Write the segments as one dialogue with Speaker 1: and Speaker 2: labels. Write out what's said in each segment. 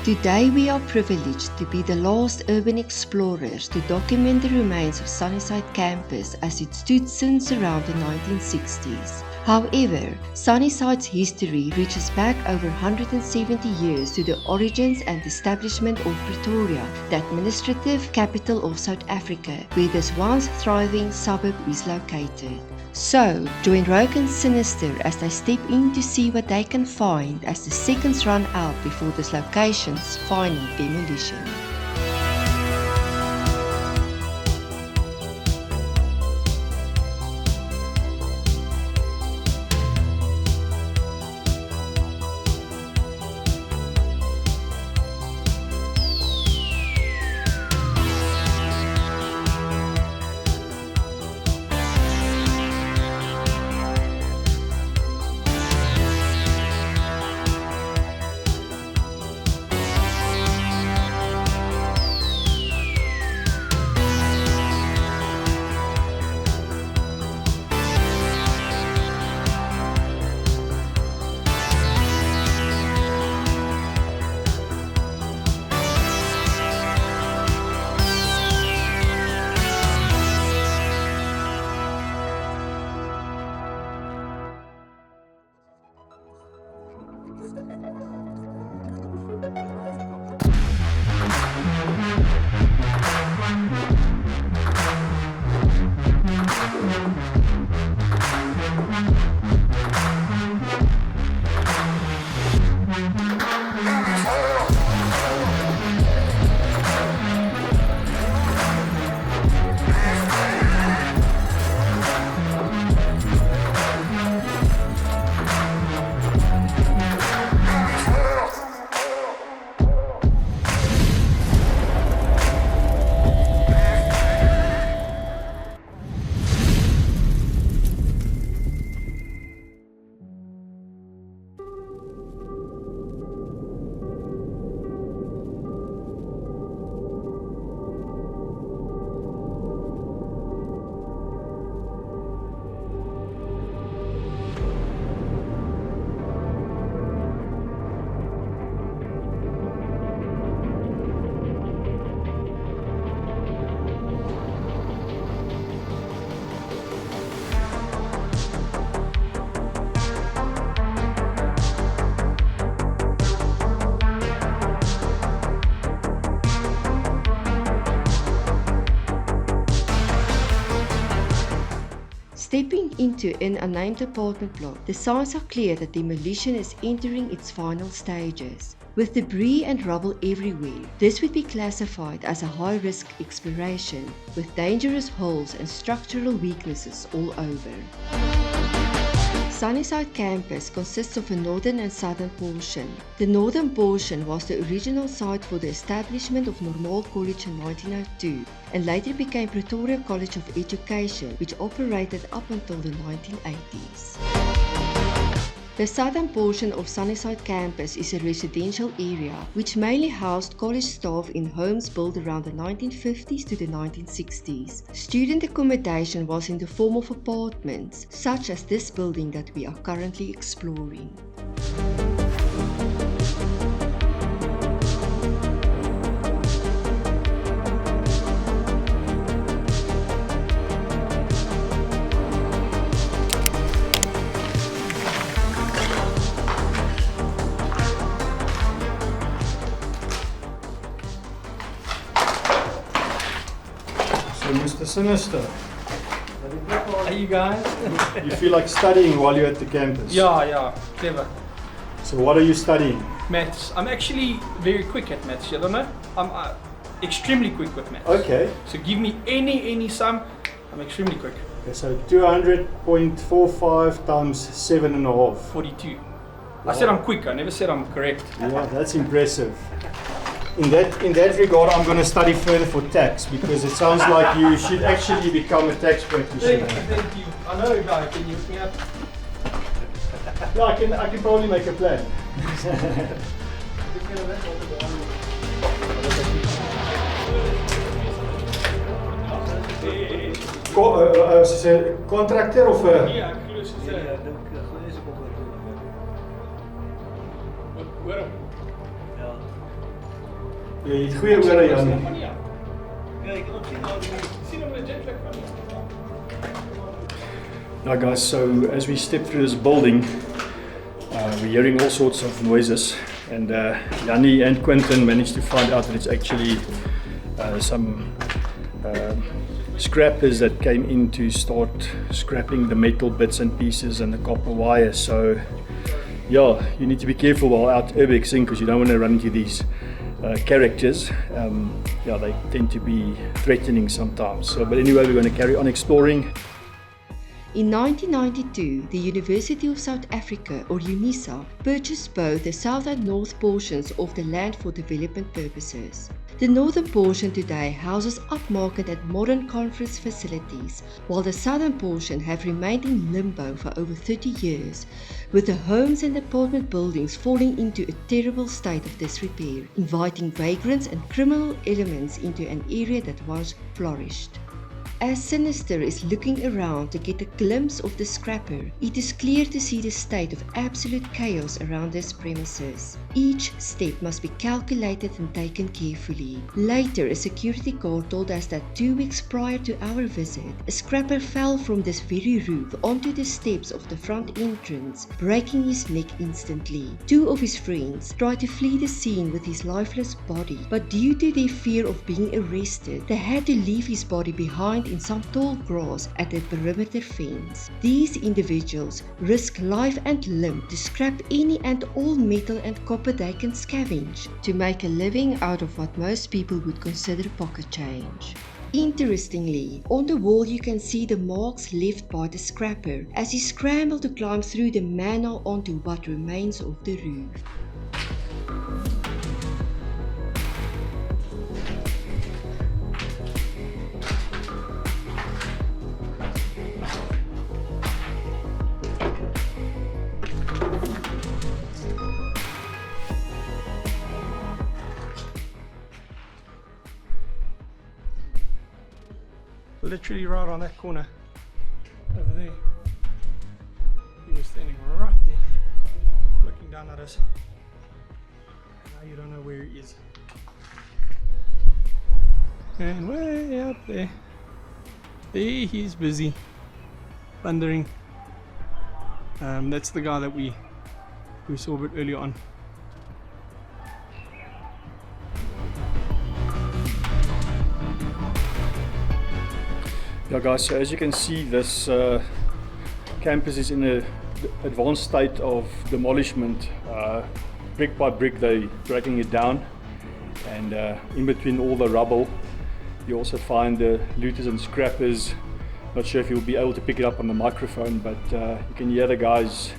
Speaker 1: Today we are privileged to be the last urban explorers to document the remains of Sunnyside Campus as it stood since around the 1960s. However, Sunnyside's history reaches back over 170 years to the origins and establishment of Pretoria, the administrative capital of South Africa, where this once thriving suburb is located. So, join Rogue and Sinister as they step in to see what they can find as the seconds run out before this location's final demolition. Stepping into an unnamed apartment block, the signs are clear that demolition is entering its final stages. With debris and rubble everywhere, this would be classified as a high-risk exploration, with dangerous holes and structural weaknesses all over. Sunnyside Campus consists of a northern and southern portion. The northern portion was the original site for the establishment of Normal College in 1902 and later became Pretoria College of Education, which operated up until the 1980s. The southern portion of Sunnyside Campus is a residential area which mainly housed college staff in homes built around the 1950s to the 1960s. Student accommodation was in the form of apartments, such as this building that we are currently exploring.
Speaker 2: Mr. Sinister,
Speaker 3: Hey you guys?
Speaker 2: you feel like studying while you're at the campus?
Speaker 3: Yeah, clever.
Speaker 2: So what are you studying?
Speaker 3: Maths. I'm actually very quick at maths, you don't know? I'm extremely quick with maths.
Speaker 2: Okay.
Speaker 3: So give me any sum, I'm extremely quick.
Speaker 2: Okay, so 200.45 times 7.5.
Speaker 3: 42. I said I'm quick, I never said I'm correct.
Speaker 2: Yeah, that's impressive. In that regard, I'm going to study further for tax because it sounds like you should actually become a tax practitioner.
Speaker 3: Thank you. I know a guy, can you hook me up?
Speaker 2: Yeah, I can probably make a plan. Is it a contractor of a...
Speaker 3: Ja, ek glo so sê. Ja, dink is 'n contractor. Waarom?
Speaker 4: Ja.
Speaker 2: Jy het goeie ore, Jannie.
Speaker 3: Ja, ek kan ook sien hom in 'n jetlag van hier.
Speaker 2: Now guys, so as we step through this building, we're hearing all sorts of noises, and Jannie and Quentin managed to find out that it's actually some scrappers that came in to start scrapping the metal bits and pieces and the copper wire. So yeah, you need to be careful while out urbexing because you don't want to run into these characters. Yeah, they tend to be threatening sometimes. So, but anyway, we're going to carry on exploring.
Speaker 1: In 1992, the University of South Africa, or UNISA, purchased both the south and north portions of the land for development purposes. The northern portion today houses upmarket and modern conference facilities, while the southern portion have remained in limbo for over 30 years, with the homes and apartment buildings falling into a terrible state of disrepair, inviting vagrants and criminal elements into an area that once flourished. As Sinister is looking around to get a glimpse of the scrapper, it is clear to see the state of absolute chaos around this premises. Each step must be calculated and taken carefully. Later, a security guard told us that 2 weeks prior to our visit, a scrapper fell from this very roof onto the steps of the front entrance, breaking his neck instantly. 2 of his friends tried to flee the scene with his lifeless body, but due to their fear of being arrested, they had to leave his body behind in some tall grass at the perimeter fence. These individuals risk life and limb to scrap any and all metal and copper they can scavenge to make a living out of what most people would consider pocket change. Interestingly, on the wall you can see the marks left by the scrapper as he scrambled to climb through the manhole onto what remains of the roof.
Speaker 3: Literally right on that corner over there. He was standing right there looking down at us. Now you don't know where he is. And way up there, he's busy thundering. That's the guy that we saw a bit earlier on.
Speaker 2: Yeah guys, so as you can see, this campus is in an advanced state of demolishment. Brick by brick they're breaking it down, and in between all the rubble you also find the looters and scrappers. Not sure if you'll be able to pick it up on the microphone, but you can hear the guys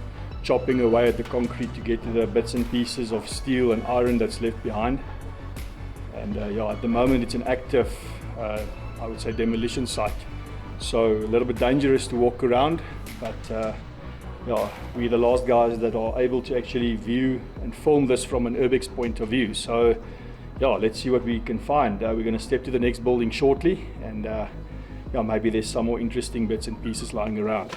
Speaker 2: chopping away at the concrete to get to the bits and pieces of steel and iron that's left behind. And yeah, at the moment it's an active, I would say, demolition site. So a little bit dangerous to walk around, but yeah, we're the last guys that are able to actually view and film this from an Urbex point of view. So yeah, let's see what we can find. We're going to step to the next building shortly, and yeah, maybe there's some more interesting bits and pieces lying around.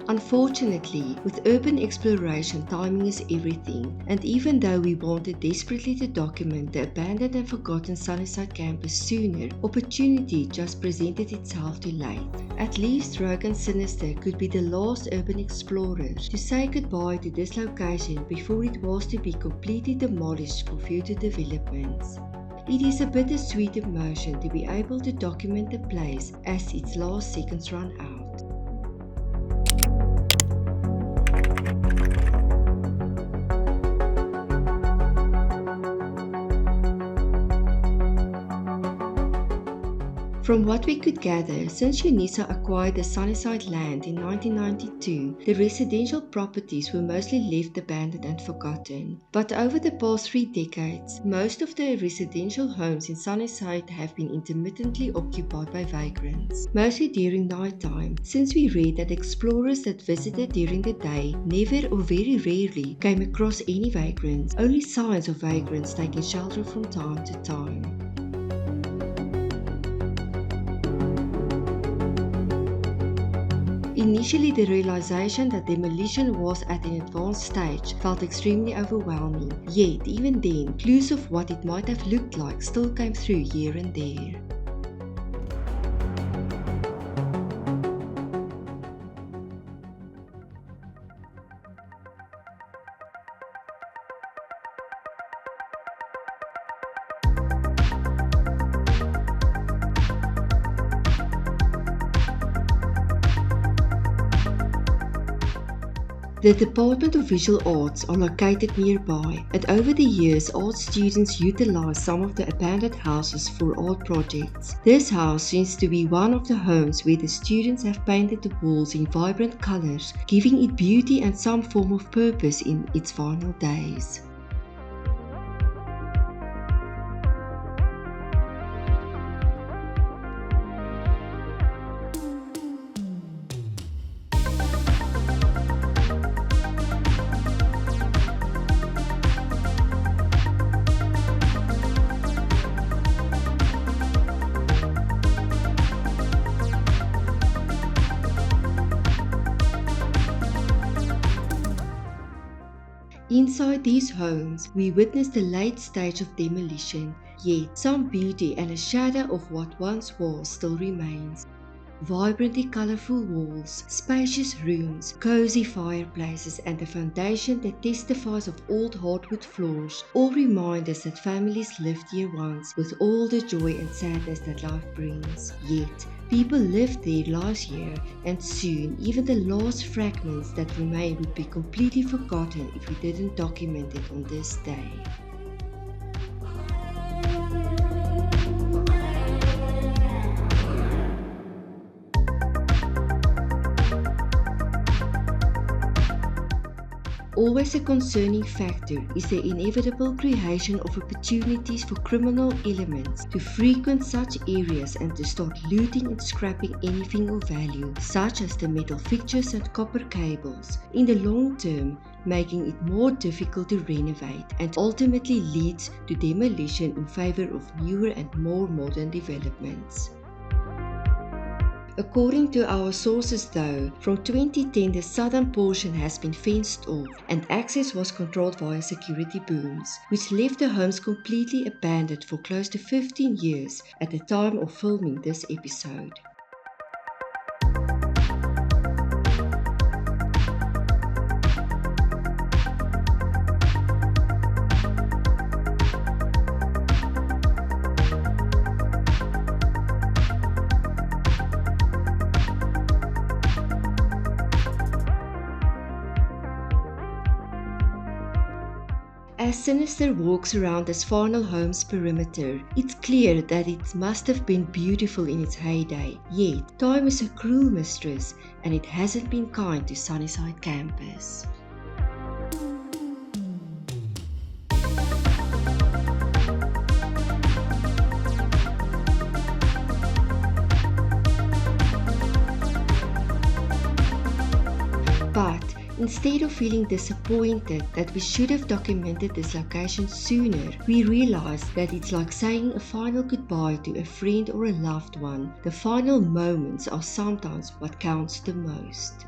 Speaker 1: Unfortunately, with urban exploration, timing is everything, and even though we wanted desperately to document the abandoned and forgotten Sunnyside Campus sooner, opportunity just presented itself too late. At least Rogue Sinister could be the last urban explorers to say goodbye to this location before it was to be completely demolished for future developments. It is a bittersweet emotion to be able to document the place as its last seconds run out. From what we could gather, since UNISA acquired the Sunnyside land in 1992, the residential properties were mostly left abandoned and forgotten. But over the past 3 decades, most of the residential homes in Sunnyside have been intermittently occupied by vagrants, mostly during night time, since we read that explorers that visited during the day never or very rarely came across any vagrants, only signs of vagrants taking shelter from time to time. Initially, the realization that demolition was at an advanced stage felt extremely overwhelming, yet even then, clues of what it might have looked like still came through here and there. The Department of Visual Arts are located nearby, and over the years art students utilized some of the abandoned houses for art projects. This house seems to be one of the homes where the students have painted the walls in vibrant colors, giving it beauty and some form of purpose in its final days. Inside these homes, we witness the late stage of demolition, yet some beauty and a shadow of what once was still remains. Vibrantly colorful walls, spacious rooms, cozy fireplaces, and a foundation that testifies of old hardwood floors all remind us that families lived here once with all the joy and sadness that life brings. Yet, people lived their lives here, and soon even the last fragments that remain would be completely forgotten if we didn't document it on this day. Always a concerning factor is the inevitable creation of opportunities for criminal elements to frequent such areas and to start looting and scrapping anything of value, such as the metal fixtures and copper cables, in the long term making it more difficult to renovate and ultimately leads to demolition in favor of newer and more modern developments. According to our sources though, from 2010 the southern portion has been fenced off and access was controlled via security booms, which left the homes completely abandoned for close to 15 years at the time of filming this episode. As Sinister walks around this final home's perimeter, it's clear that it must have been beautiful in its heyday, yet time is a cruel mistress and it hasn't been kind to Sunnyside Campus. But instead of feeling disappointed that we should have documented this location sooner, we realize that it's like saying a final goodbye to a friend or a loved one. The final moments are sometimes what counts the most.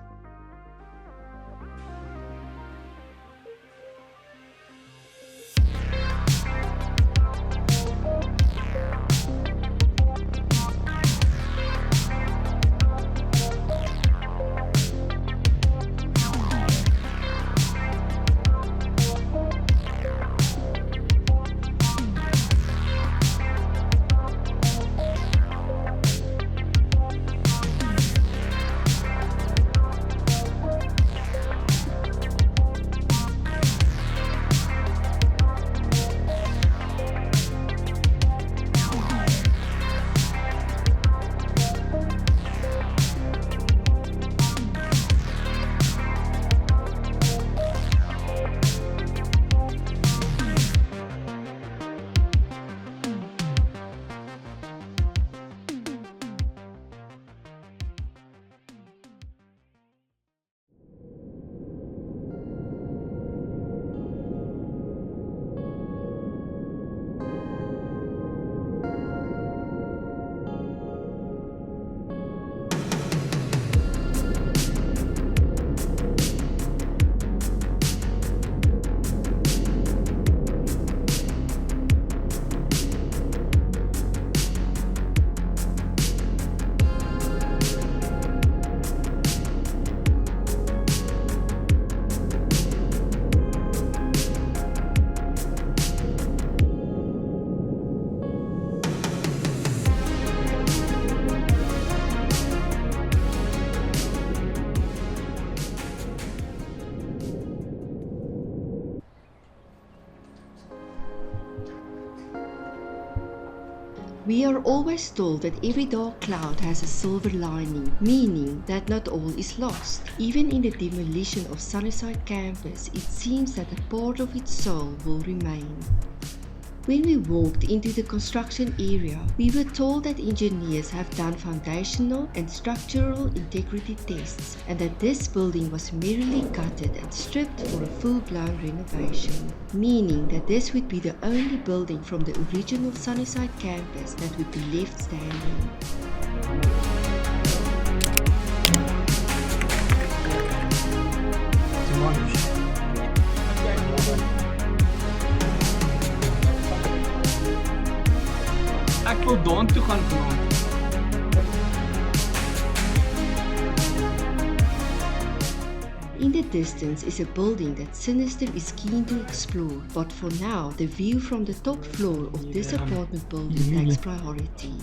Speaker 1: We are always told that every dark cloud has a silver lining, meaning that not all is lost. Even in the demolition of Sunnyside Campus, it seems that a part of its soul will remain. When we walked into the construction area, we were told that engineers have done foundational and structural integrity tests and that this building was merely gutted and stripped for a full-blown renovation, meaning that this would be the only building from the original Sunnyside campus that would be left standing.
Speaker 3: Ek wil daartoe gaan vanaand.
Speaker 1: In the distance is a building that Sinister is keen to explore, but for now the view from the top floor of this apartment building takes priority.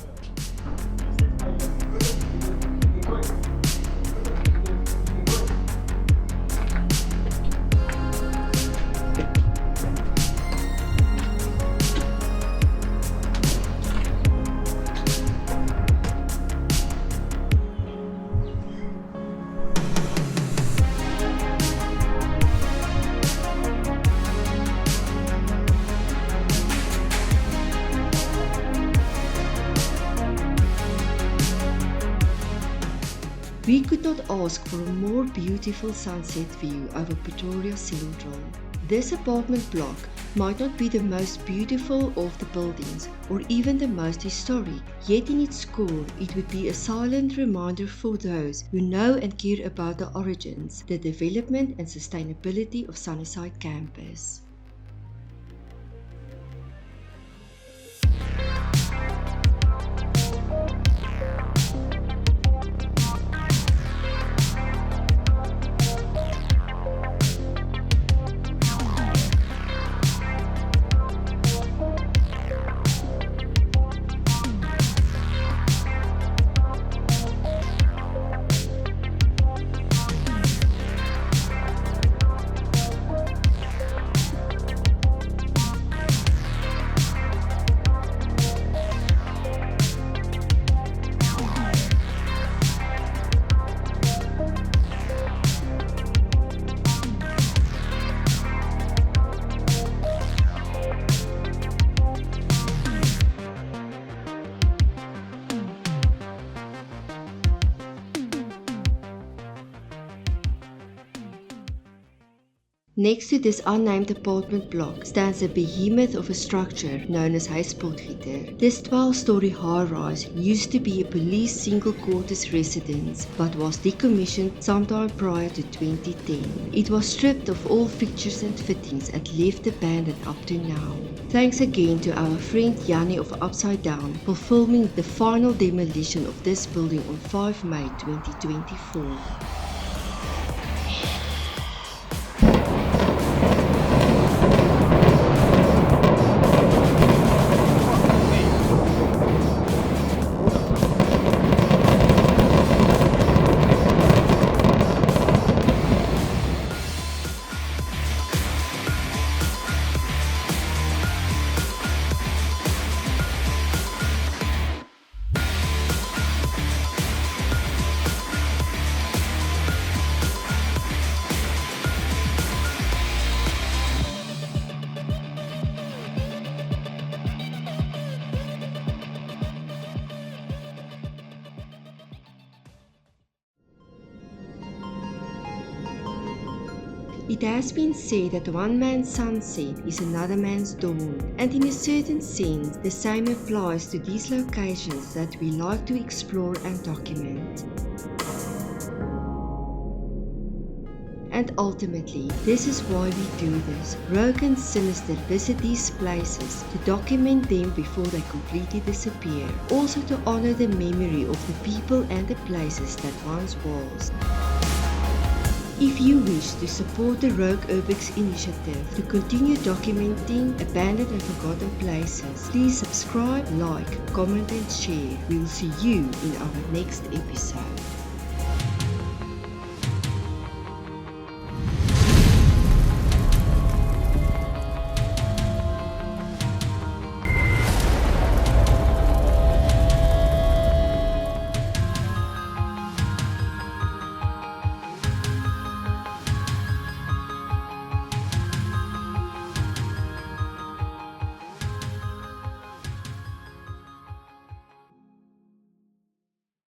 Speaker 1: We could not ask for a more beautiful sunset view over Pretoria Central. This apartment block might not be the most beautiful of the buildings or even the most historic, yet in its core it would be a silent reminder for those who know and care about the origins, the development and sustainability of Sunnyside Campus. Next to this unnamed apartment block stands a behemoth of a structure known as Huis Potgieter. This 12-story high-rise used to be a police single-quarters residence but was decommissioned sometime prior to 2010. It was stripped of all fixtures and fittings and left abandoned up to now. Thanks again to our friend Jannie of Upside Down for filming the final demolition of this building on 5 May 2024. It has been said that one man's sunset is another man's dawn, and in a certain sense, the same applies to these locations that we like to explore and document. And ultimately, this is why we do this. Rogue and Sinister visit these places to document them before they completely disappear, also to honor the memory of the people and the places that once was. If you wish to support the Rogue Urbex initiative to continue documenting abandoned and forgotten places, please subscribe, like, comment and share. We will see you in our next episode.